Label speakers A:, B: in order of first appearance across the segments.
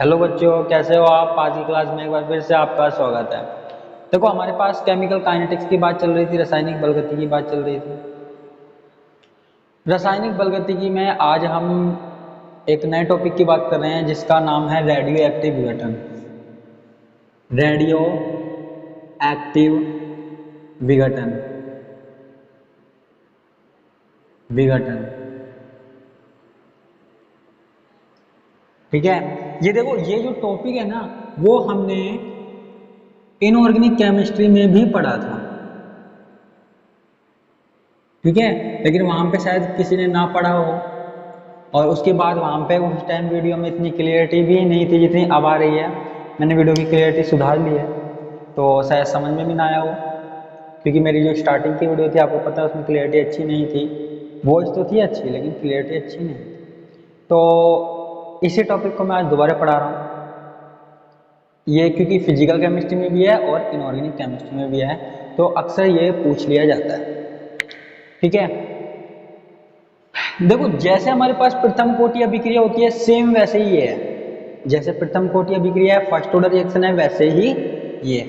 A: Hello बच्चों, कैसे हो आप। आज की क्लास में एक बार फिर से आपका स्वागत है। देखो, हमारे पास केमिकल काइनेटिक्स की बात चल रही थी, रासायनिक बलगति की बात चल रही थी। रासायनिक बलगतिकी में आज हम एक नए टॉपिक की बात कर रहे हैं जिसका नाम है रेडियो एक्टिव विघटन। रेडियो एक्टिव विघटन। विघटन, ठीक है। ये देखो, ये जो टॉपिक है ना, वो हमने इनऑर्गेनिक केमिस्ट्री में भी पढ़ा था, ठीक है। लेकिन वहां पे शायद किसी ने ना पढ़ा हो, और उसके बाद वहां पे उस टाइम वीडियो में इतनी क्लियरिटी भी नहीं थी जितनी अब आ रही है। मैंने वीडियो की क्लियरिटी सुधार ली है, तो शायद समझ में भी ना आया हो, क्योंकि मेरी जो स्टार्टिंग की वीडियो थी आपको पता है उसमें क्लियरिटी अच्छी नहीं थी। वॉइस तो थी अच्छी लेकिन क्लियरिटी अच्छी नहीं थी। तो इसी टॉपिक को मैं आज दोबारा पढ़ा रहा हूँ। ये क्योंकि फिजिकल केमिस्ट्री में भी है और इनऑर्गेनिक केमिस्ट्री में भी है, तो अक्सर ये पूछ लिया जाता है, ठीक है। देखो, जैसे हमारे पास प्रथम कोटि अभिक्रिया होती है, सेम वैसे ही ये है। जैसे प्रथम कोटि अभिक्रिया है, फर्स्ट ऑर्डर रिएक्शन है, वैसे ही ये।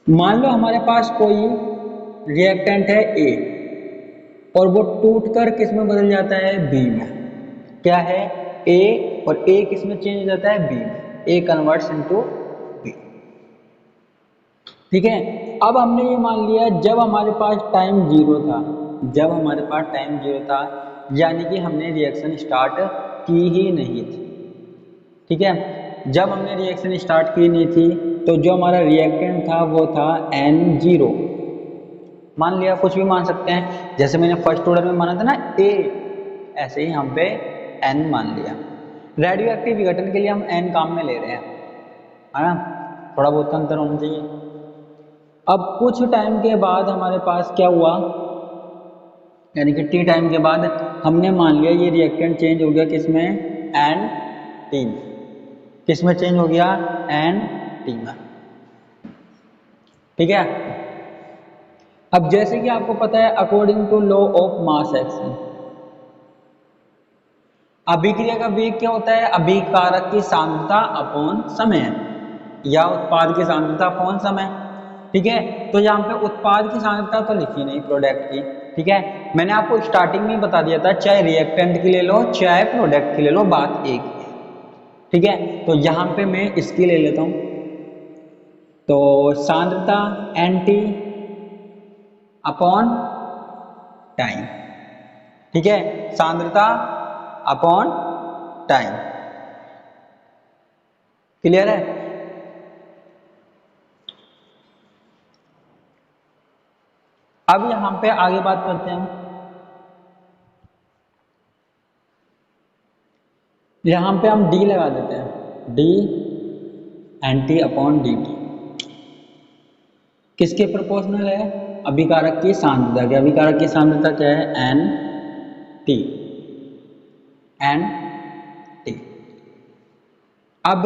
A: मान लो हमारे पास कोई रिएक्टेंट है ए, और वो टूटकर किस में बदल जाता है, बी में। क्या है, ए, और ए किस में चेंज हो जाता है, बी में। ए कन्वर्ट्स इनटू बी, ठीक है। अब हमने ये मान लिया जब हमारे पास टाइम जीरो था, जब हमारे पास टाइम जीरो था, यानी कि हमने रिएक्शन स्टार्ट की ही नहीं थी, ठीक है। जब हमने रिएक्शन स्टार्ट की नहीं थी, तो जो हमारा रिएक्टेंट था वो था N0। मान लिया, कुछ भी मान सकते हैं, जैसे मैंने फर्स्ट ऑर्डर में माना था ना A, ऐसे ही हम पे N मान लिया। रेडियो एक्टिव विघटन के लिए हम N काम में ले रहे हैं, है ना। थोड़ा बहुत अंतर होना चाहिए। अब कुछ टाइम के बाद हमारे पास क्या हुआ, यानी कि टी टाइम के बाद हमने मान लिया ये रिएक्टेंट चेंज हो गया किसमें, N में। किस में चेंज हो गया, N में, ठीक है। अब जैसे कि आपको पता है, according to law of mass action, अभिक्रिया का वेग क्या होता है, अभिकारक की सांद्रता अपॉन समय, या उत्पाद की सांद्रता अपॉन समय, ठीक है। तो यहाँ पे उत्पाद की सांद्रता तो लिखी नहीं, प्रोडक्ट की, ठीक है। मैंने आपको स्टार्टिंग में ही बता दिया था, चाहे रिएक्टेंट की ले लो चाहे प्रोडक्ट की ले लो, बात एक ही है, ठीक है। तो यहाँ पे मैं इसकी ले लेता हूँ, तो सांद्रता NT अपॉन टाइम, ठीक है। सांद्रता अपॉन टाइम, क्लियर है। अब यहां पे आगे बात करते हैं, यहां पे हम D लगा देते हैं, D NT अपॉन DT किसके प्रोपोर्शनल है, अभिकारक की सांद्रता के। अभिकारक की सांद्रता क्या है, NT, NT। अब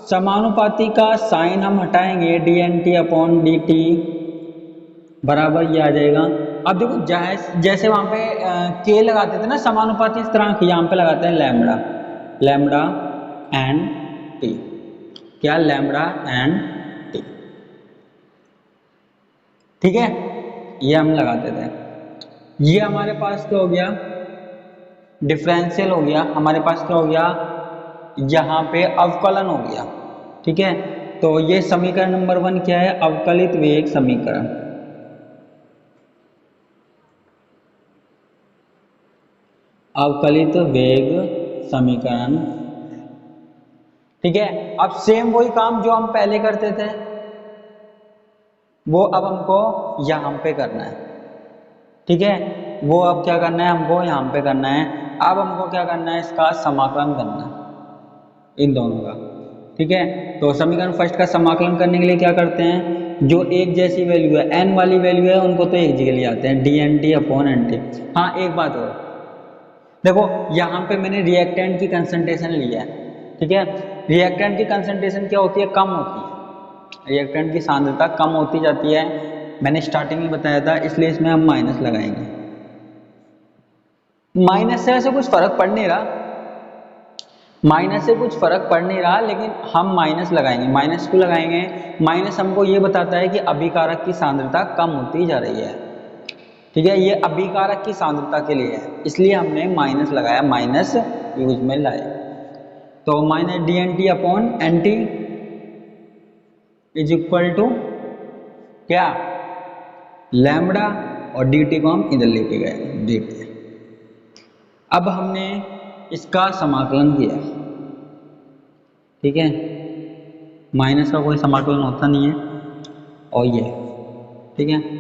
A: समानुपाती का साइन हम हटाएंगे, DNT अपॉन DT बराबर ये आ जाएगा। अब देखो, जैसे वहां पे के लगाते थे ना समानुपाती स्थिरांक, यहाँ पे लगाते हैं लैम्बडा, लैम्बडा एन टी। क्या, लैम्बडा एन टी, ठीक है। ये हम लगाते थे। ये हमारे पास क्या हो गया, डिफरेंशियल हो गया। हमारे पास क्या हो गया, यहाँ पे अवकलन हो गया, ठीक है। तो ये समीकरण नंबर 1 क्या है, अवकलित वेग समीकरण, अवकलित वेग समीकरण, ठीक है। अब सेम वही काम जो हम पहले करते थे, वो अब हमको यहां पे करना है, ठीक है। वो अब क्या करना है, हमको यहां पे करना है। अब हमको क्या करना है, इसका समाकलन करना है इन दोनों का, ठीक है। तो समीकरण फर्स्ट का समाकलन करने के लिए क्या करते हैं, जो एक जैसी वैल्यू है, n वाली वैल्यू है, उनको तो एक जगह ले आते हैं, DNT अपॉन NT। हाँ, एक बात और देखो, यहाँ पे मैंने रिएक्टेंट की कंसंट्रेशन लिया है, ठीक है। रिएक्टेंट की कंसंट्रेशन क्या होती है, कम होती है, रिएक्टेंट की सांद्रता कम होती जाती है। मैंने स्टार्टिंग में बताया था, इसलिए इसमें हम माइनस लगाएंगे। माइनस से वैसे कुछ फर्क पड़ नहीं रहा, माइनस से कुछ फर्क पड़ नहीं रहा, लेकिन हम माइनस लगाएंगे। माइनस क्यों लगाएंगे? माइनस हमको ये बताता है कि अभिकारक की सांद्रता कम होती जा रही है। ठीक है, ये अभिकारक की सांद्रता के लिए है, इसलिए हमने माइनस लगाया, माइनस यूज में लाए। तो minus d n t upon n t is equal to क्या? लैम्बडा, और डी टी को हम इधर लेके गए, डी टी। अब हमने इसका समाकलन किया, ठीक है, माइनस का कोई समाकलन होता नहीं है, और ये, ठीक है।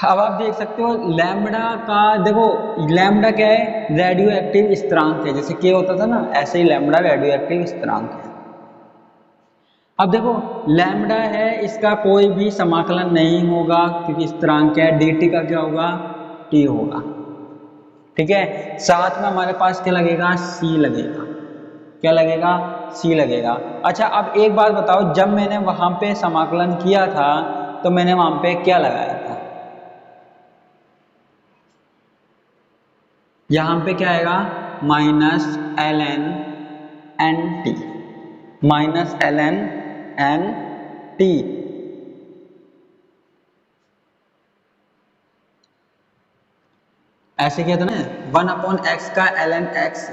A: अब आप देख सकते हो लैम्बडा का, देखो लैम्बडा क्या है? रेडियो एक्टिव स्थिरांक है, जैसे के होता था ना, ऐसे ही लैम्बडा रेडियो एक्टिव स्थिरांक है। अब देखो लैम्बडा है, इसका कोई भी समाकलन नहीं होगा क्योंकि स्थिरांक क्या है, dt का क्या होगा? t होगा, ठीक है। साथ में हमारे पास क्या लगेगा? c लगेगा। क्या लगेगा? c लगेगा। अच्छा अब एक बात बताओ, जब मैंने वहां पे समाकलन किया था तो मैंने वहां पे क्या लगाया था? यहां पे क्या आएगा? Minus l n n t, minus l n n t. ऐसे किया था ना, 1/x का ln x,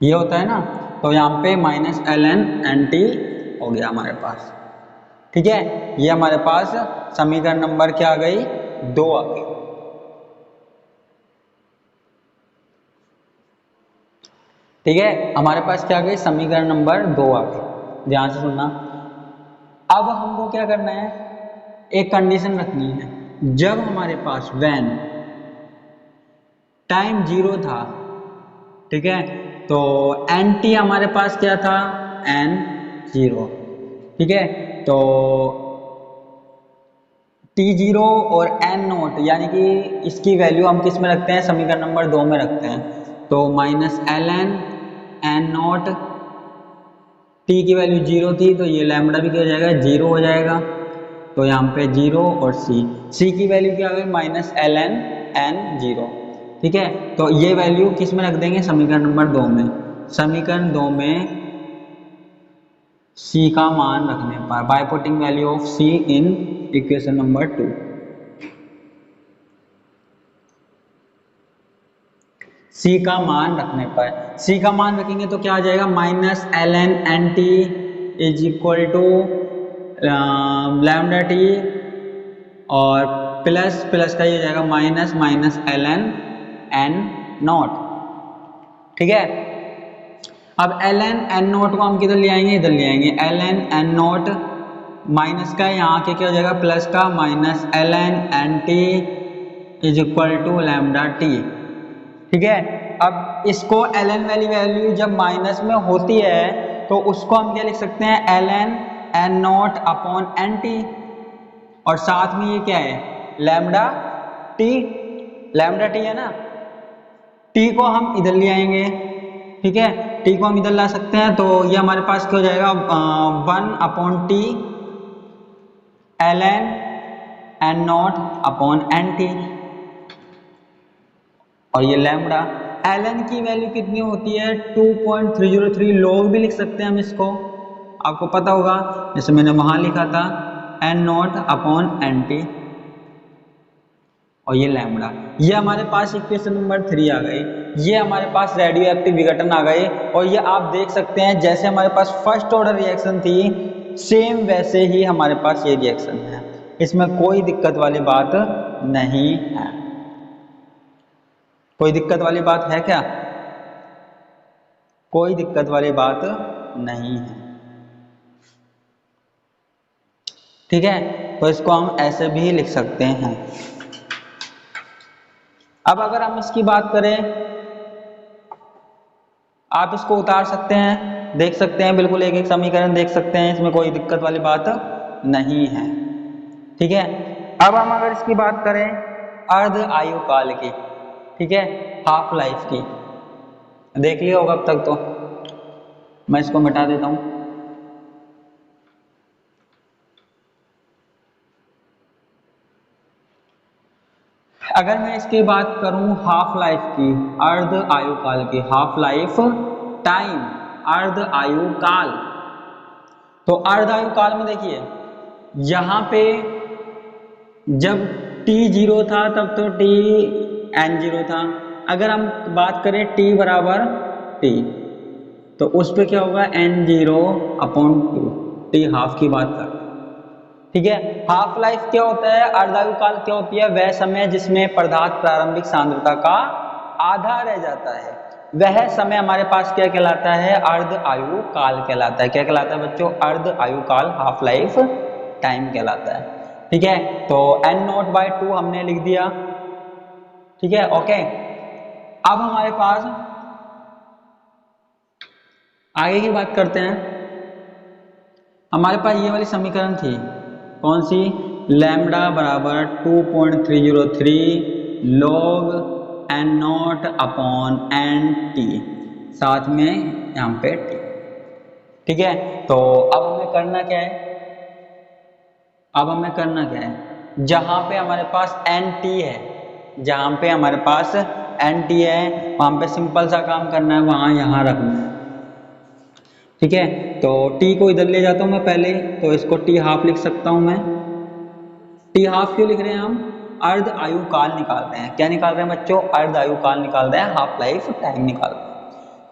A: ये होता है ना, तो यहाँ पे माइनस ln nt हो गया हमारे पास, ठीक है। ये हमारे पास समीकरण नंबर क्या आ गई? 2 आ गई, ठीक है। हमारे पास क्या आ गई? समीकरण नंबर 2 आ गई, ध्यान से सुनना। अब हमको क्या करना है? एक कंडीशन रखनी है, जब हमारे पास वैन टाइम 0 था, ठीक है, तो एन टी हमारे पास क्या था? एन 0, ठीक है। तो टी 0 और एन नोट, यानी कि इसकी वैल्यू हम किस में रखते हैं? समीकरण नंबर 2 में रखते हैं। तो minus l n n nought, t की वैल्यू 0 थी तो ये लैम्बडा भी क्या हो जाएगा? 0 हो जाएगा। तो यहाँ पे 0 और सी की वैल्यू क्या आ गई? माइनस एल एन एन 0, ठीक है। तो ये वैल्यू किस में रख देंगे? समीकरण नंबर 2 में। समीकरण 2 में c का मान रखने पर, by putting value of c in equation number 2, c का मान रखने पर, c का मान रखेंगे तो क्या आ जाएगा? Minus l n n t is equal to lambda t, और प्लस प्लस का ये जाएगा minus minus l n n nought, ठीक है। अब एल एन एन नॉट को हम किधर ले आएंगे? इधर ले आएंगे, l n n nought minus का यहाँ के क्या हो जाएगा? प्लस का, minus l n n t is equal to lambda t, ठीक है। अब इसको एल एन वाली वैल्यू जब माइनस में होती है तो उसको हम क्या लिख सकते हैं? L n n nought upon n t, और साथ में ये क्या है? लैम्डा टी, लैम्डा टी है ना, टी को हम इधर ले आएंगे, ठीक है। टी को हम इधर ला सकते हैं, तो ये हमारे पास क्या हो जाएगा? 1/t l n n nought upon n t, और ये लैम्डा। एल एन की वैल्यू कितनी होती है? 2.303 लॉग भी लिख सकते हैं हम इसको, आपको पता होगा, जैसे मैंने वहां लिखा था n nought upon n t, और ये लैम्बडा। ये हमारे पास इक्वेशन नंबर 3 आ गई। ये हमारे पास रेडियो एक्टिव विघटन आ गए, और ये आप देख सकते हैं जैसे हमारे पास फर्स्ट ऑर्डर रिएक्शन थी, सेम वैसे ही हमारे पास ये रिएक्शन है, इसमें कोई दिक्कत वाली बात नहीं है। कोई दिक्कत वाली बात है क्या? कोई दिक्कत वाली बात नहीं है, ठीक है। तो इसको हम ऐसे भी लिख सकते हैं। अब अगर हम इसकी बात करें, आप इसको उतार सकते हैं, देख सकते हैं, बिल्कुल एक एक समीकरण देख सकते हैं, इसमें कोई दिक्कत वाली बात नहीं है, ठीक है। अब हम अगर इसकी बात करें अर्ध आयु काल की, ठीक है, हाफ लाइफ की, देख लिया होगा अब तक, तो मैं इसको मिटा देता हूं। अगर मैं इसकी बात करूं हाफ लाइफ की, अर्ध आयु काल की, हाफ लाइफ टाइम, अर्ध आयु काल, तो अर्ध आयु काल में देखिए यहाँ पे जब t 0 था तब तो t n 0 था। अगर हम बात करें t बराबर t, तो उस पे क्या होगा n 0 अपॉन 2, t हाफ की बात करते हैं। ठीक है, हाफ लाइफ क्या होता है, अर्धायु काल क्या होती है, वह समय जिसमें पदार्थ प्रारंभिक सांद्रता का आधा रह जाता है, वह समय हमारे पास क्या कहलाता है, अर्ध आयु काल कहलाता है। क्या कहलाता है बच्चों, अर्ध आयु काल, हाफ लाइफ टाइम कहलाता है। ठीक है, तो n0/2 हमने लिख दिया। ठीक है, ओके। अब हमारे पास आगे की बात करते हैं। हमारे पास ये वाली समीकरण थी, कौन सी, लैम्बडा बराबर 2.303 log n0 अपॉन nt, साथ में यहाँ पे t। ठीक है, तो अब हमें करना क्या है, अब हमें करना क्या है, जहां पे हमारे पास nt है, जहां पे हमारे पास nt है वहां पे सिंपल सा काम करना है, वहां यहां रखना है। ठीक है, तो t को इधर ले जाता हूं मैं पहले, तो इसको t हाफ लिख सकता हूं मैं। t हाफ क्यों लिख रहे हैं हम, अर्ध आयु काल निकाल रहे हैं। क्या निकाल रहे हैं बच्चों, अर्ध आयु काल निकाल रहे हैं, हाफ लाइफ टाइम निकाल रहे हैं।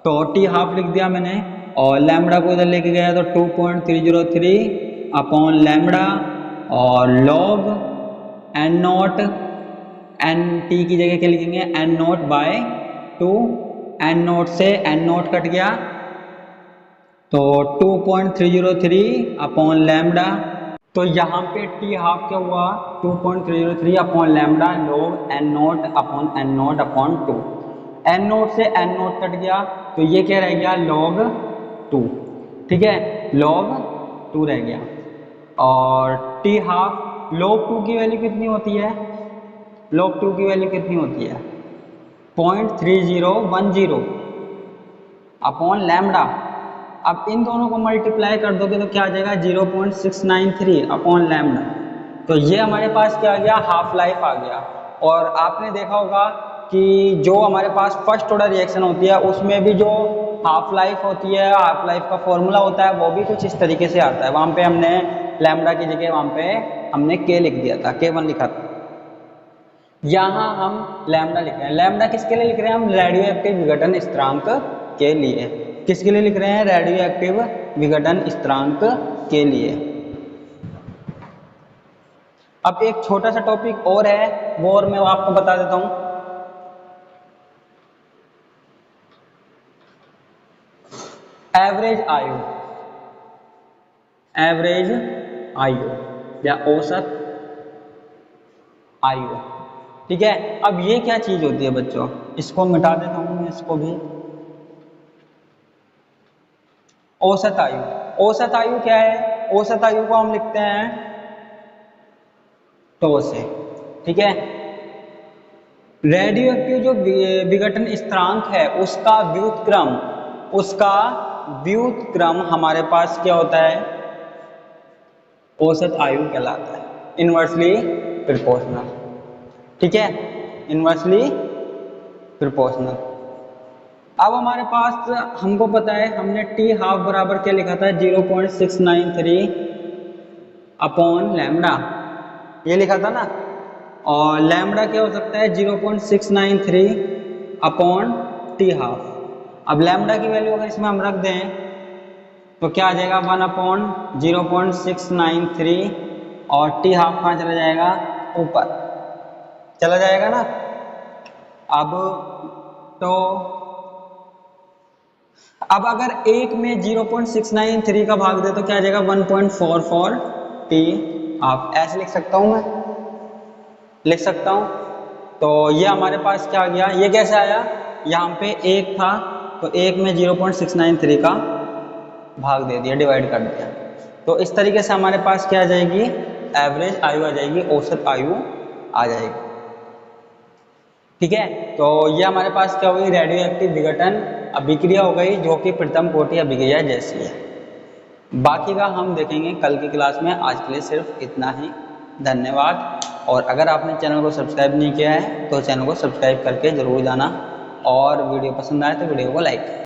A: तो t हाफ लिख दिया मैंने, और लैम्बडा को इधर लेके गया तो 2.303 अपॉन लैम्बडा और log n0, nt की जगह क्या लिखेंगे, n0/2, n0 से n0 कट गया तो 2.303 अपॉन लैम्बडा, तो यहाँ पे t हाफ क्या हुआ, 2.303 upon lambda log n0 upon n0 upon 2, n0 से n0 कट गया तो ये क्या रह गया, log 2। ठीक है, log 2 रह गया, और t हाफ, log 2 की वैल्यू कितनी होती है, log 2 की वैल्यू कितनी होती है, 0.3010 अपॉन लैम्बडा। अब इन दोनों को मल्टीप्लाई कर दोगे तो क्या आ जाएगा, 0.693 अपॉन लैम्बडा। तो ये हमारे पास क्या आ गया, हाफ लाइफ आ गया। और आपने देखा होगा कि जो हमारे पास फर्स्ट ऑर्डर रिएक्शन होती है उसमें भी जो हाफ लाइफ होती है, हाफ लाइफ का फॉर्मूला होता है वो भी कुछ इस तरीके से आता है। वहाँ पे हमने लैम्बडा की जगह वहाँ पे हमने k लिख दिया था, k1 लिखा था। यहाँ हम लैम्बडा लिख रहे हैं। लैम्बडा किसके लिए लिख रहे हैं हम, रेडियो एक्टिव विघटन स्थिरांक के लिए। किसके लिए लिख रहे हैं, रेडियो एक्टिव विघटन स्थिरांक के लिए। अब एक छोटा सा टॉपिक और है, वो और मैं आपको बता देता हूं। एवरेज आयु, एवरेज आयु या औसत आयु। ठीक है, अब ये क्या चीज होती है बच्चों, इसको मिटा देता हूं मैं, इसको भी। औसत आयु, औसत आयु क्या है, औसत आयु को हम लिखते हैं टो से। ठीक है, रेडियो एक्टिव जो विघटन स्थिरांक है उसका व्युत्क्रम, उसका व्युत्क्रम हमारे पास क्या होता है, औसत आयु कहलाता है, इनवर्सली प्रोपोर्शनल। ठीक है, इनवर्सली प्रोपोर्शनल। अब हमारे पास हमको पता है, हमने t हाफ बराबर क्या लिखा था, 0.693 अपॉन लैम्बडा, ये लिखा था ना। और लैम्बडा क्या हो सकता है, 0.693 अपॉन t हाफ। अब लैम्बडा की वैल्यू अगर इसमें हम रख दें तो क्या आ जाएगा, 1/0.693, और t हाफ कहाँ चला जाएगा, ऊपर चला जाएगा ना। अब तो अब अगर एक में 0.693 का भाग दे तो क्या आ जाएगा, 1.44 t हाफ। ऐसे लिख सकता हूं मैं, लिख सकता हूं। तो ये हमारे पास क्या आ गया, ये कैसे आया, यहाँ पे एक था तो एक में 0.693 का भाग दे दिया, डिवाइड कर दिया। तो इस तरीके से हमारे पास क्या आ जाएगी, एवरेज आयु आ जाएगी, औसत आयु आ जाएगी। ठीक है, तो ये हमारे पास क्या हुई, रेडियो एक्टिव विघटन अभिक्रिया हो गई, जो कि प्रथम कोटि अभिक्रिया जैसी है। बाकी का हम देखेंगे कल की क्लास में। आज के लिए सिर्फ इतना ही, धन्यवाद। और अगर आपने चैनल को सब्सक्राइब नहीं किया है तो चैनल को सब्सक्राइब करके ज़रूर जाना, और वीडियो पसंद आए तो वीडियो को लाइक